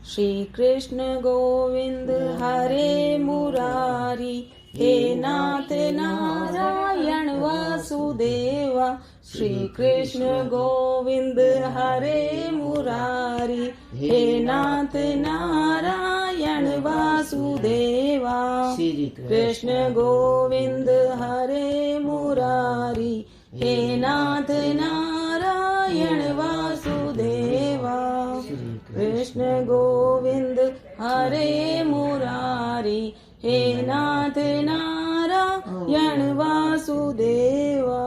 श्री कृष्ण गोविंद हरे मुरारी, हे नाथ नारायण वासुदेवा। श्री कृष्ण गोविंद हरे मुरारी, हे नाथ नारायण वासुदेवा। श्री कृष्ण गोविंद हरे मुरारी, हे नाथ नारायण वासुदेवा। कृष्ण गोविंद हरे मुरारी, हे नाथ नारायण वासुदेवा।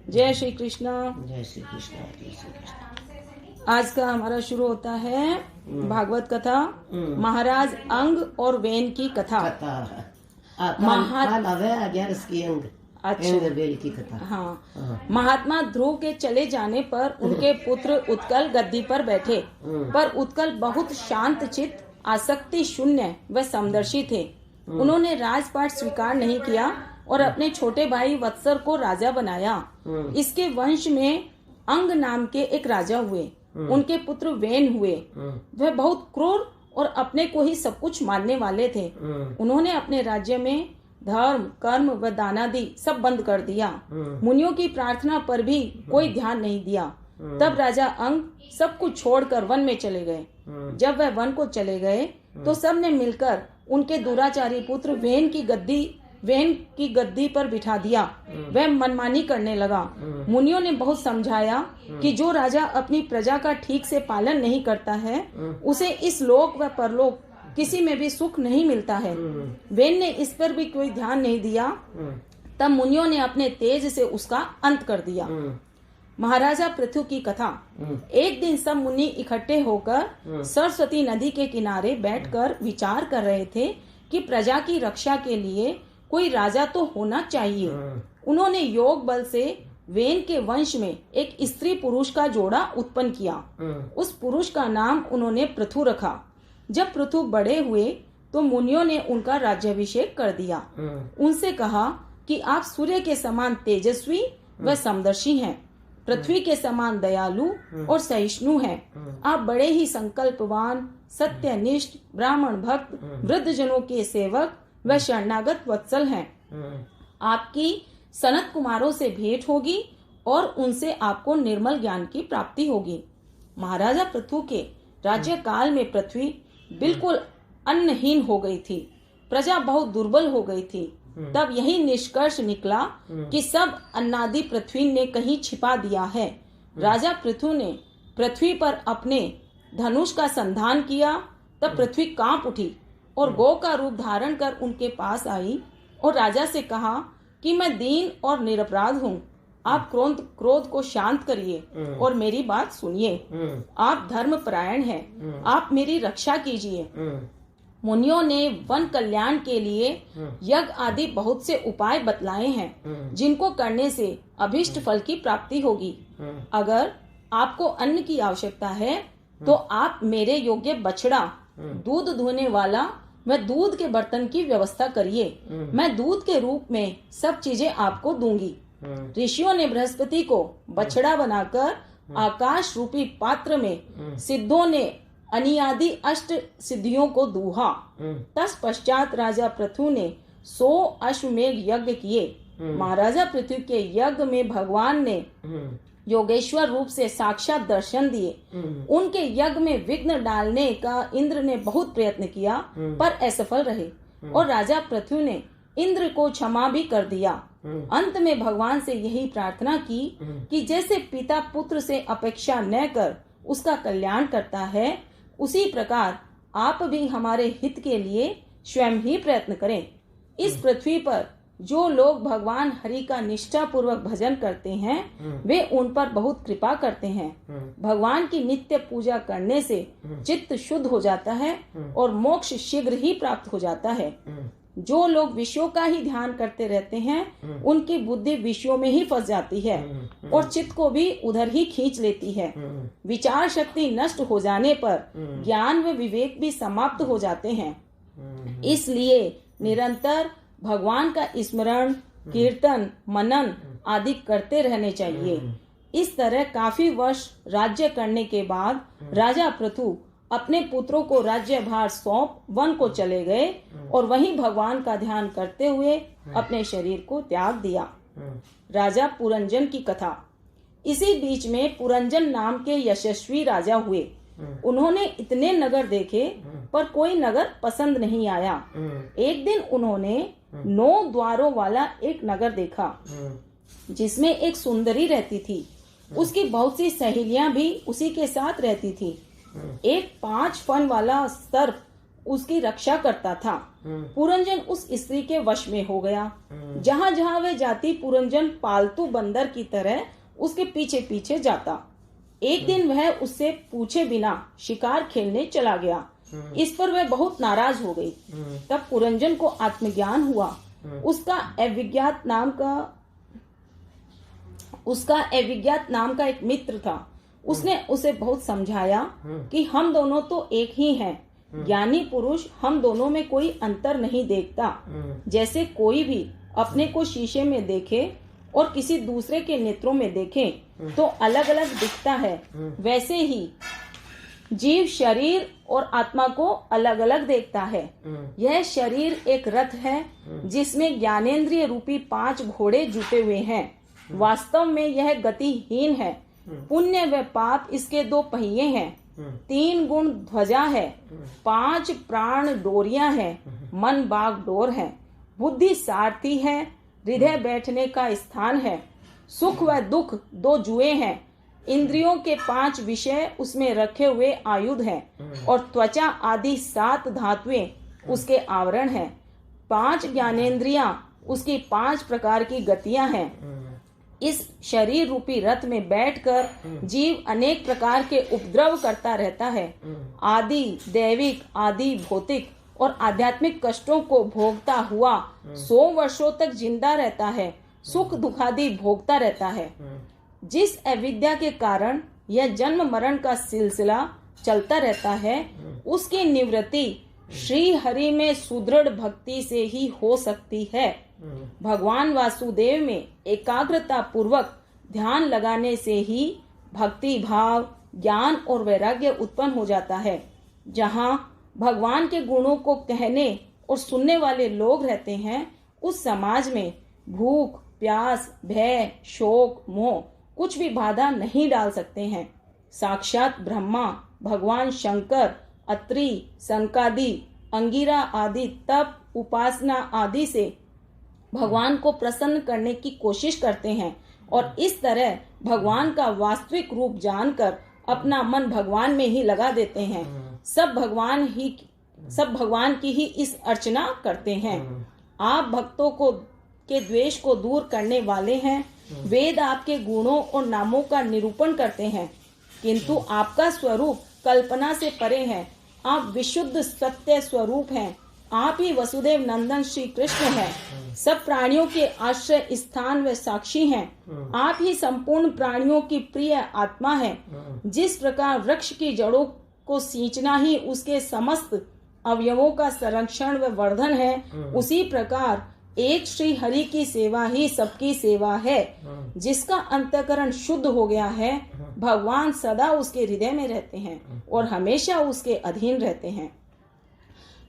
जय श्री कृष्ण। जय श्री कृष्ण। जय श्री कृष्ण। आज का हमारा शुरू होता है भागवत कथा, महाराज अंग और वेन की कथा। अच्छा, वेल की कथा। हाँ। महात्मा ध्रुव के चले जाने पर उनके पुत्र उत्कल गद्दी पर बैठे, पर उत्कल बहुत शांत चित्त, आसक्ति शून्य व समदर्शी थे। उन्होंने राजपाट स्वीकार नहीं किया और अपने छोटे भाई वत्सर को राजा बनाया। इसके वंश में अंग नाम के एक राजा हुए। उनके पुत्र वेन हुए। वह बहुत क्रूर और अपने को ही सब कुछ मानने वाले थे। उन्होंने अपने राज्य में धर्म, कर्म व दानादि सब बंद कर दिया। मुनियों की प्रार्थना पर भी कोई ध्यान नहीं दिया। तब राजा अंग सब कुछ छोड़कर वन में चले गए। जब वह वन को चले गए तो सब ने मिलकर उनके दुराचारी पुत्र वेन की गद्दी पर बिठा दिया। वह मनमानी करने लगा। मुनियों ने बहुत समझाया कि जो राजा अपनी प्रजा का ठीक से पालन नहीं करता है, उसे इस लोक व परलोक किसी में भी सुख नहीं मिलता है। वेन ने इस पर भी कोई ध्यान नहीं दिया। तब मुनियों ने अपने तेज से उसका अंत कर दिया। महाराजा पृथु की कथा। एक दिन सब मुनि इकट्ठे होकर सरस्वती नदी के किनारे बैठकर विचार कर रहे थे कि प्रजा की रक्षा के लिए कोई राजा तो होना चाहिए। उन्होंने योग बल से वेन के वंश में एक स्त्री पुरुष का जोड़ा उत्पन्न किया। उस पुरुष का नाम उन्होंने पृथु रखा। जब पृथु बड़े हुए तो मुनियों ने उनका राज्याभिषेक कर दिया। उनसे कहा कि आप सूर्य के समान तेजस्वी व समदर्शी हैं, पृथ्वी के समान दयालु और सहिष्णु हैं। आप बड़े ही संकल्पवान, सत्यनिष्ठ, ब्राह्मण भक्त, वृद्ध जनों के सेवक व शरणागत वत्सल हैं। आपकी सनत कुमारों से भेंट होगी और उनसे आपको निर्मल ज्ञान की प्राप्ति होगी। महाराजा पृथु के राज्य काल में पृथ्वी बिल्कुल अन्नहीन हो गई थी। प्रजा बहुत दुर्बल हो गई थी। तब यही निष्कर्ष निकला कि सब अन्नादि पृथ्वी ने कहीं छिपा दिया है। राजा पृथु ने पृथ्वी पर अपने धनुष का संधान किया। तब पृथ्वी कांप उठी और गौ का रूप धारण कर उनके पास आई और राजा से कहा कि मैं दीन और निरपराध हूँ। आप क्रोध को शांत करिए और मेरी बात सुनिए। आप धर्म परायण हैं, आप मेरी रक्षा कीजिए। मुनियों ने वन कल्याण के लिए यज्ञ आदि बहुत से उपाय बतलाए हैं, जिनको करने से अभिष्ट फल की प्राप्ति होगी। अगर आपको अन्न की आवश्यकता है तो आप मेरे योग्य बछड़ा, दूध धोने वाला व दूध के बर्तन की व्यवस्था करिए। मैं दूध के रूप में सब चीजें आपको दूंगी। ऋषियों ने बृहस्पति को बछड़ा बनाकर आकाश रूपी पात्र में सिद्धों ने अनियादि अष्ट सिद्धियों को दूहा। तत्पश्चात राजा पृथु ने 100 अश्वमेघ यज्ञ किए। महाराजा पृथु के यज्ञ में भगवान ने योगेश्वर रूप से साक्षात दर्शन दिए। उनके यज्ञ में विघ्न डालने का इंद्र ने बहुत प्रयत्न किया, पर असफल रहे और राजा पृथु ने इंद्र को क्षमा भी कर दिया। अंत में भगवान से यही प्रार्थना की कि जैसे पिता पुत्र से अपेक्षा न कर उसका कल्याण करता है, उसी प्रकार आप भी हमारे हित के लिए स्वयं ही प्रयत्न करें। इस पृथ्वी पर जो लोग भगवान हरि का निष्ठा पूर्वक भजन करते हैं, वे उन पर बहुत कृपा करते हैं। भगवान की नित्य पूजा करने से चित्त शुद्ध हो जाता है और मोक्ष शीघ्र ही प्राप्त हो जाता है। जो लोग विषयों का ही ध्यान करते रहते हैं, उनकी बुद्धि विषयों में ही फंस जाती है और चित्त को भी उधर ही खींच लेती है। विचार शक्ति नष्ट हो जाने पर ज्ञान व विवेक भी समाप्त हो जाते हैं। इसलिए निरंतर भगवान का स्मरण, कीर्तन, मनन आदि करते रहने चाहिए। इस तरह काफी वर्ष राज्य करने के बाद राजा पृथु अपने पुत्रों को राज्यभार सौंप वन को चले गए और वहीं भगवान का ध्यान करते हुए अपने शरीर को त्याग दिया। राजा पुरंजन की कथा। इसी बीच में पुरंजन नाम के यशस्वी राजा हुए। उन्होंने इतने नगर देखे पर कोई नगर पसंद नहीं आया। एक दिन उन्होंने 9 द्वारों वाला एक नगर देखा जिसमें एक सुंदरी रहती थी। उसकी बहुत सी सहेलियां भी उसी के साथ रहती थी। एक 5 फन वाला सर्प उसकी रक्षा करता था। पुरंजन उस स्त्री के वश में हो गया। जहाँ जहाँ वह जाती पुरंजन पालतू बंदर की तरह उसके पीछे पीछे जाता। एक दिन वह उससे पूछे बिना शिकार खेलने चला गया। इस पर वह बहुत नाराज हो गई। तब पुरंजन को आत्मज्ञान हुआ। उसका अविज्ञात नाम का एक मित्र था। उसने उसे बहुत समझाया कि हम दोनों तो एक ही हैं। ज्ञानी पुरुष हम दोनों में कोई अंतर नहीं देखता। जैसे कोई भी अपने को शीशे में देखे और किसी दूसरे के नेत्रों में देखे तो अलग अलग दिखता है, वैसे ही जीव शरीर और आत्मा को अलग अलग देखता है। यह शरीर एक रथ है जिसमें ज्ञानेंद्रिय रूपी 5 घोड़े जुटे हुए हैं। वास्तव में यह गतिहीन है। पुण्य व पाप इसके 2 पहिए हैं। 3 गुण ध्वजा है। 5 प्राण डोरियां हैं। मन बागडोर है। बुद्धि सारथी है। हृदय बैठने का स्थान है। सुख व दुख 2 जुए हैं। इंद्रियों के 5 विषय उसमें रखे हुए आयुध हैं और त्वचा आदि 7 धातुएं उसके आवरण हैं। 5 ज्ञानेंद्रियां उसकी 5 प्रकार की गतियां हैं। इस शरीर रूपी रथ में बैठकर जीव अनेक प्रकार के उपद्रव करता रहता है। आदि दैविक, आदि भौतिक और आध्यात्मिक कष्टों को भोगता हुआ 100 वर्षों तक जिंदा रहता है। सुख दुखादि भोगता रहता है। जिस अविद्या के कारण यह जन्म मरण का सिलसिला चलता रहता है, उसकी निवृत्ति श्री हरि में सुदृढ़ भक्ति से ही हो सकती है। भगवान वासुदेव में एकाग्रता पूर्वक ध्यान लगाने से ही भक्ति भाव, ज्ञान और वैराग्य उत्पन्न हो जाता है। जहाँ भगवान के गुणों को कहने और सुनने वाले लोग रहते हैं, उस समाज में भूख, प्यास, भय, शोक, मोह कुछ भी बाधा नहीं डाल सकते हैं। साक्षात ब्रह्मा, भगवान शंकर, अत्रि, सनकादि, अंगिरा आदि तप, उपासना आदि से भगवान को प्रसन्न करने की कोशिश करते हैं और इस तरह भगवान का वास्तविक रूप जानकर अपना मन भगवान में ही लगा देते हैं। सब भगवान की ही इस अर्चना करते हैं। आप भक्तों के द्वेष को दूर करने वाले हैं। वेद आपके गुणों और नामों का निरूपण करते हैं, किंतु आपका स्वरूप कल्पना से परे है। आप विशुद्ध सत्य स्वरूप हैं। आप ही वसुदेव नंदन श्री कृष्ण हैं। सब प्राणियों के आश्रय स्थान व साक्षी हैं। आप ही संपूर्ण प्राणियों की प्रिय आत्मा है। जिस प्रकार वृक्ष की जड़ों को सींचना ही उसके समस्त अवयवों का संरक्षण व वर्धन है, उसी प्रकार एक श्री हरि की सेवा ही सबकी सेवा है। जिसका अंतःकरण शुद्ध हो गया है, भगवान सदा उसके हृदय में रहते हैं और हमेशा उसके अधीन रहते हैं।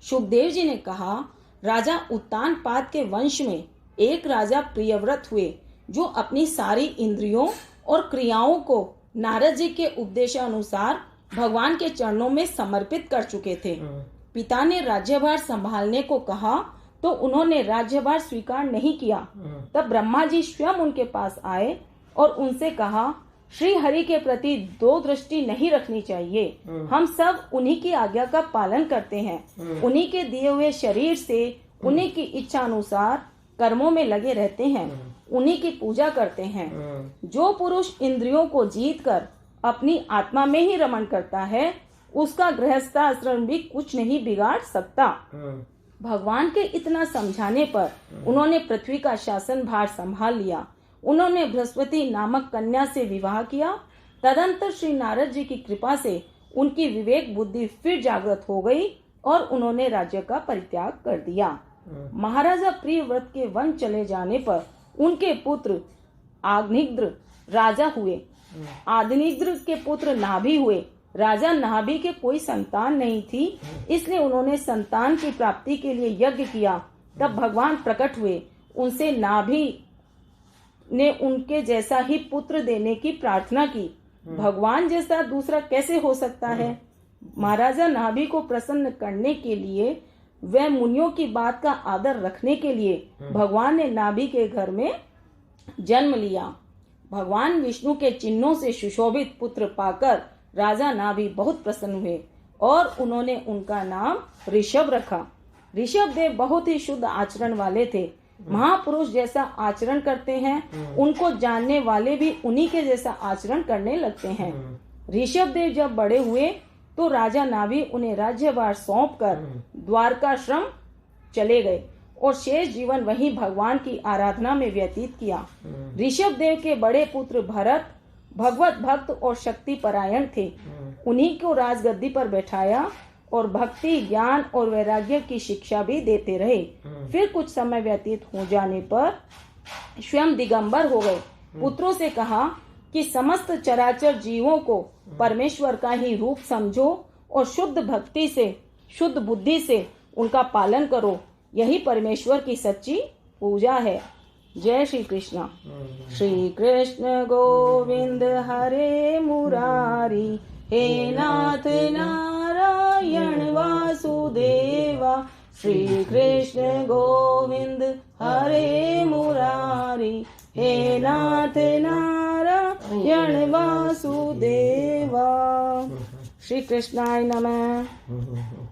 सुखदेव जी ने कहा, राजा उत्तानपाद के वंश में एक राजा प्रियव्रत हुए जो अपनी सारी इंद्रियों और क्रियाओं को नारद जी के उपदेशानुसार भगवान के चरणों में समर्पित कर चुके थे। पिता ने राज्यभार संभालने को कहा तो उन्होंने राज्यभार स्वीकार नहीं किया। तब ब्रह्मा जी स्वयं उनके पास आए और उनसे कहा, श्री हरि के प्रति 2 दृष्टि नहीं रखनी चाहिए। हम सब उन्हीं की आज्ञा का पालन करते हैं। उन्हीं के दिए हुए शरीर से उन्हीं की इच्छा अनुसार कर्मों में लगे रहते हैं। उन्हीं की पूजा करते हैं। जो पुरुष इंद्रियों को जीतकर अपनी आत्मा में ही रमण करता है, उसका गृहस्थाश्रम भी कुछ नहीं बिगाड़ सकता। भगवान के इतना समझाने पर उन्होंने पृथ्वी का शासन भार संभाल लिया। उन्होंने बृहस्पति नामक कन्या से विवाह किया। तदंतर श्री नारद जी की कृपा से उनकी विवेक बुद्धि फिर जागृत हो गई और उन्होंने राज्य का परित्याग कर दिया। महाराजा प्रियव्रत के वन चले जाने पर उनके पुत्र आग्निद्र राजा हुए। आग्निद्र के पुत्र नाभि हुए राजा नाभि के कोई संतान नहीं थी, इसलिए उन्होंने संतान की प्राप्ति के लिए यज्ञ किया। तब भगवान प्रकट हुए, उनसे नाभि ने उनके जैसा ही पुत्र देने की प्रार्थना की। भगवान जैसा दूसरा कैसे हो सकता है? महाराजा नाभि को प्रसन्न करने के लिए व मुनियों की बात का आदर रखने के लिए भगवान ने नाभि के घर में जन्म लिया। भगवान विष्णु के चिन्हों से सुशोभित पुत्र पाकर राजा नाभि बहुत प्रसन्न हुए और उन्होंने उनका नाम ऋषभ रखा। ऋषभ देव बहुत ही शुद्ध आचरण वाले थे। महापुरुष जैसा आचरण करते हैं, उनको जानने वाले भी उन्हीं के जैसा आचरण करने लगते हैं। ऋषभ देव जब बड़े हुए तो राजा नाभि उन्हें राज्यभार सौंपकर द्वारकाश्रम चले गए और शेष जीवन वहीं भगवान की आराधना में व्यतीत किया। ऋषभ देव के बड़े पुत्र भरत भगवत भक्त और शक्ति परायण थे। उन्हीं को राजगद्दी पर बैठाया और भक्ति, ज्ञान और वैराग्य की शिक्षा भी देते रहे। फिर कुछ समय व्यतीत हो जाने पर स्वयं दिगंबर हो गए। पुत्रों से कहा कि समस्त चराचर जीवों को परमेश्वर का ही रूप समझो और शुद्ध भक्ति से, शुद्ध बुद्धि से उनका पालन करो। यही परमेश्वर की सच्ची पूजा है। जय श्री कृष्ण। श्री कृष्ण गोविंद हरे मुरारी, हे नाथ नारायण वासुदेवा। श्री कृष्ण गोविंद हरे मुरारी, हे नाथ नारायण वासुदेवा। श्री कृष्णाय नमः।